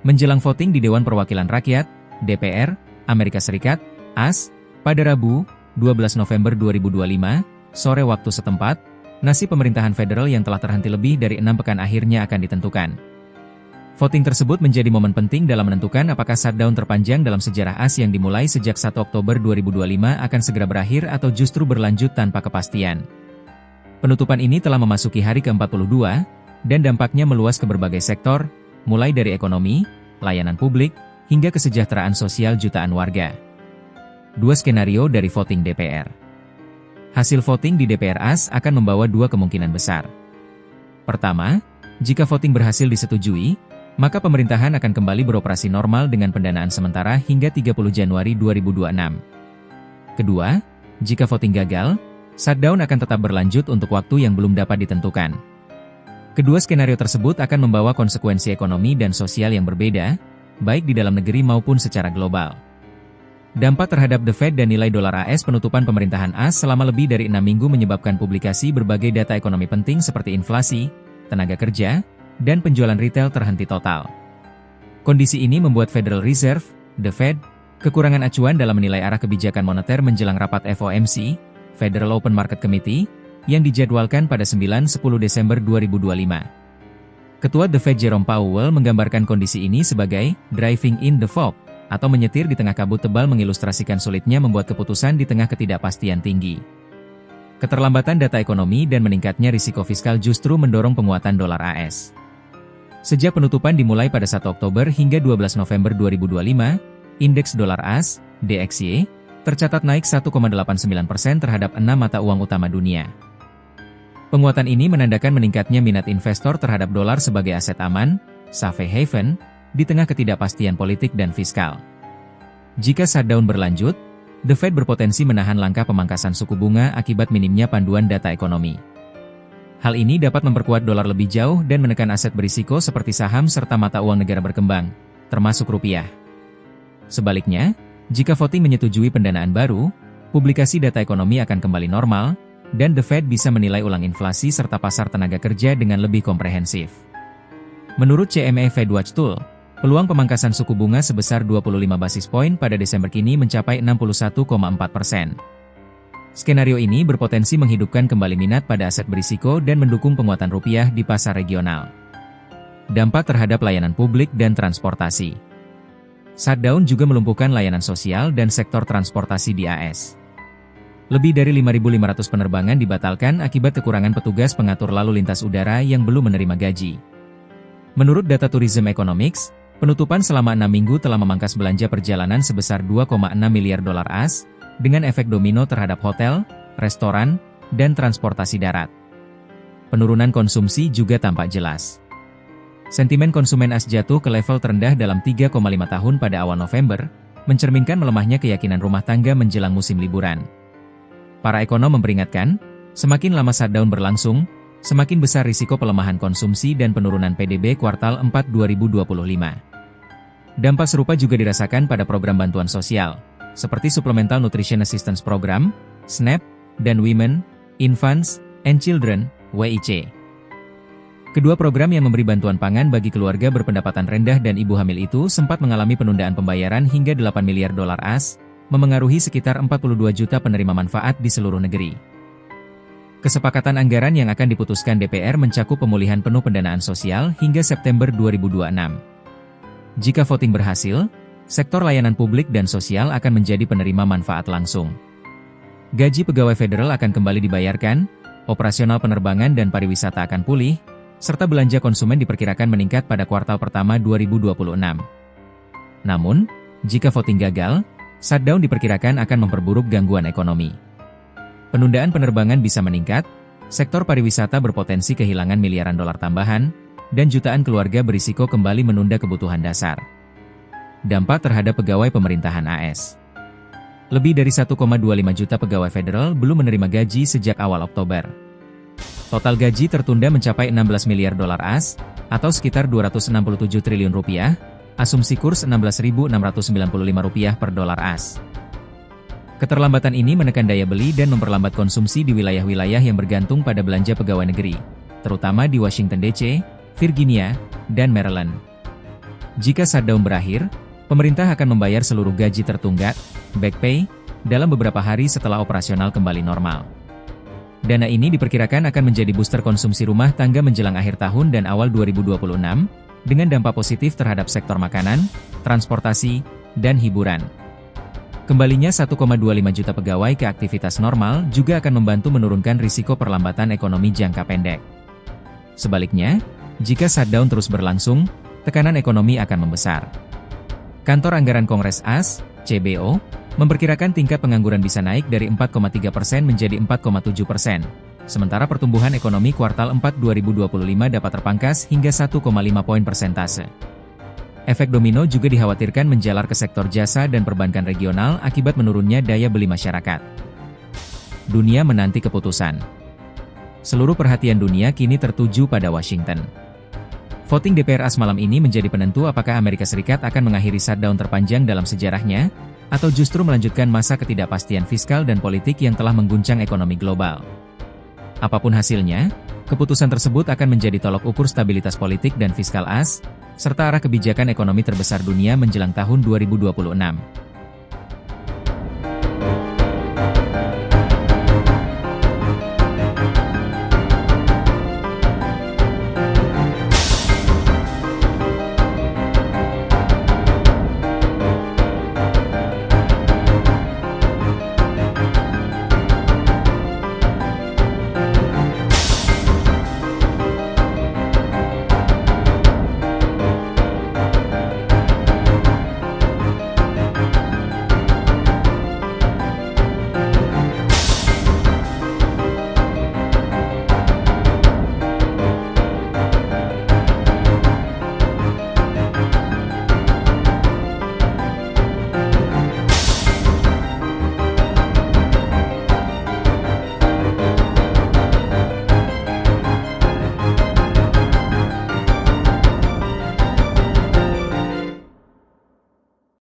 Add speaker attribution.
Speaker 1: Menjelang voting di Dewan Perwakilan Rakyat, DPR, Amerika Serikat, AS, pada Rabu, 12 November 2025, sore waktu setempat, nasib pemerintahan federal yang telah terhenti lebih dari 6 pekan akhirnya akan ditentukan. Voting tersebut menjadi momen penting dalam menentukan apakah shutdown terpanjang dalam sejarah AS yang dimulai sejak 1 Oktober 2025 akan segera berakhir atau justru berlanjut tanpa kepastian. Penutupan ini telah memasuki hari ke-42, dan dampaknya meluas ke berbagai sektor, mulai dari ekonomi, layanan publik, hingga kesejahteraan sosial jutaan warga. 2 skenario dari voting DPR. Hasil voting di DPR AS akan membawa 2 kemungkinan besar. Pertama, jika voting berhasil disetujui, maka pemerintahan akan kembali beroperasi normal dengan pendanaan sementara hingga 30 Januari 2026. Kedua, jika voting gagal, shutdown akan tetap berlanjut untuk waktu yang belum dapat ditentukan. Kedua skenario tersebut akan membawa konsekuensi ekonomi dan sosial yang berbeda, baik di dalam negeri maupun secara global. Dampak terhadap The Fed dan nilai dolar AS. Penutupan pemerintahan AS selama lebih dari 6 minggu menyebabkan publikasi berbagai data ekonomi penting seperti inflasi, tenaga kerja, dan penjualan retail terhenti total. Kondisi ini membuat Federal Reserve, The Fed, kekurangan acuan dalam menilai arah kebijakan moneter menjelang rapat FOMC, Federal Open Market Committee, yang dijadwalkan pada 9-10 Desember 2025. Ketua The Fed Jerome Powell menggambarkan kondisi ini sebagai driving in the fog, atau menyetir di tengah kabut tebal, mengilustrasikan sulitnya membuat keputusan di tengah ketidakpastian tinggi. Keterlambatan data ekonomi dan meningkatnya risiko fiskal justru mendorong penguatan dolar AS. Sejak penutupan dimulai pada 1 Oktober hingga 12 November 2025, indeks dolar AS, DXY, tercatat naik 1,89% terhadap 6 mata uang utama dunia. Penguatan ini menandakan meningkatnya minat investor terhadap dolar sebagai aset aman, safe haven, di tengah ketidakpastian politik dan fiskal. Jika shutdown berlanjut, The Fed berpotensi menahan langkah pemangkasan suku bunga akibat minimnya panduan data ekonomi. Hal ini dapat memperkuat dolar lebih jauh dan menekan aset berisiko seperti saham serta mata uang negara berkembang, termasuk rupiah. Sebaliknya, jika voting menyetujui pendanaan baru, publikasi data ekonomi akan kembali normal, dan The Fed bisa menilai ulang inflasi serta pasar tenaga kerja dengan lebih komprehensif. Menurut CME FedWatch Tool, peluang pemangkasan suku bunga sebesar 25 basis poin pada Desember kini mencapai 61,4%. Skenario ini berpotensi menghidupkan kembali minat pada aset berisiko dan mendukung penguatan rupiah di pasar regional. Dampak terhadap layanan publik dan transportasi. Shutdown juga melumpuhkan layanan sosial dan sektor transportasi di AS. Lebih dari 5.500 penerbangan dibatalkan akibat kekurangan petugas pengatur lalu lintas udara yang belum menerima gaji. Menurut data Tourism Economics, penutupan selama 6 minggu telah memangkas belanja perjalanan sebesar 2,6 miliar dolar AS, dengan efek domino terhadap hotel, restoran, dan transportasi darat. Penurunan konsumsi juga tampak jelas. Sentimen konsumen AS jatuh ke level terendah dalam 3,5 tahun pada awal November, mencerminkan melemahnya keyakinan rumah tangga menjelang musim liburan. Para ekonom memperingatkan, semakin lama shutdown berlangsung, semakin besar risiko pelemahan konsumsi dan penurunan PDB kuartal 4 2025. Dampak serupa juga dirasakan pada program bantuan sosial, seperti Supplemental Nutrition Assistance Program, SNAP, dan Women, Infants, and Children, WIC. Kedua program yang memberi bantuan pangan bagi keluarga berpendapatan rendah dan ibu hamil itu sempat mengalami penundaan pembayaran hingga 8 miliar dolar AS, memengaruhi sekitar 42 juta penerima manfaat di seluruh negeri. Kesepakatan anggaran yang akan diputuskan DPR mencakup pemulihan penuh pendanaan sosial hingga September 2026. Jika voting berhasil, sektor layanan publik dan sosial akan menjadi penerima manfaat langsung. Gaji pegawai federal akan kembali dibayarkan, operasional penerbangan dan pariwisata akan pulih, serta belanja konsumen diperkirakan meningkat pada kuartal pertama 2026. Namun, jika voting gagal, shutdown diperkirakan akan memperburuk gangguan ekonomi. Penundaan penerbangan bisa meningkat, sektor pariwisata berpotensi kehilangan miliaran dolar tambahan, dan jutaan keluarga berisiko kembali menunda kebutuhan dasar. Dampak terhadap pegawai pemerintahan AS. Lebih dari 1,25 juta pegawai federal belum menerima gaji sejak awal Oktober. Total gaji tertunda mencapai 16 miliar dolar AS, atau sekitar 267 triliun rupiah, asumsi kurs Rp16.695 per dolar AS. Keterlambatan ini menekan daya beli dan memperlambat konsumsi di wilayah-wilayah yang bergantung pada belanja pegawai negeri, terutama di Washington DC, Virginia, dan Maryland. Jika shutdown berakhir, pemerintah akan membayar seluruh gaji tertunggak, back pay, dalam beberapa hari setelah operasional kembali normal. Dana ini diperkirakan akan menjadi booster konsumsi rumah tangga menjelang akhir tahun dan awal 2026, dengan dampak positif terhadap sektor makanan, transportasi, dan hiburan. Kembalinya 1,25 juta pegawai ke aktivitas normal juga akan membantu menurunkan risiko perlambatan ekonomi jangka pendek. Sebaliknya, jika shutdown terus berlangsung, tekanan ekonomi akan membesar. Kantor Anggaran Kongres AS, CBO, memperkirakan tingkat pengangguran bisa naik dari 4,3% menjadi 4,7%, sementara pertumbuhan ekonomi kuartal 4 2025 dapat terpangkas hingga 1,5 poin persentase. Efek domino juga dikhawatirkan menjalar ke sektor jasa dan perbankan regional akibat menurunnya daya beli masyarakat. Dunia menanti keputusan. Seluruh perhatian dunia kini tertuju pada Washington. Voting DPR AS malam ini menjadi penentu apakah Amerika Serikat akan mengakhiri shutdown terpanjang dalam sejarahnya, atau justru melanjutkan masa ketidakpastian fiskal dan politik yang telah mengguncang ekonomi global. Apapun hasilnya, keputusan tersebut akan menjadi tolok ukur stabilitas politik dan fiskal AS, serta arah kebijakan ekonomi terbesar dunia menjelang tahun 2026.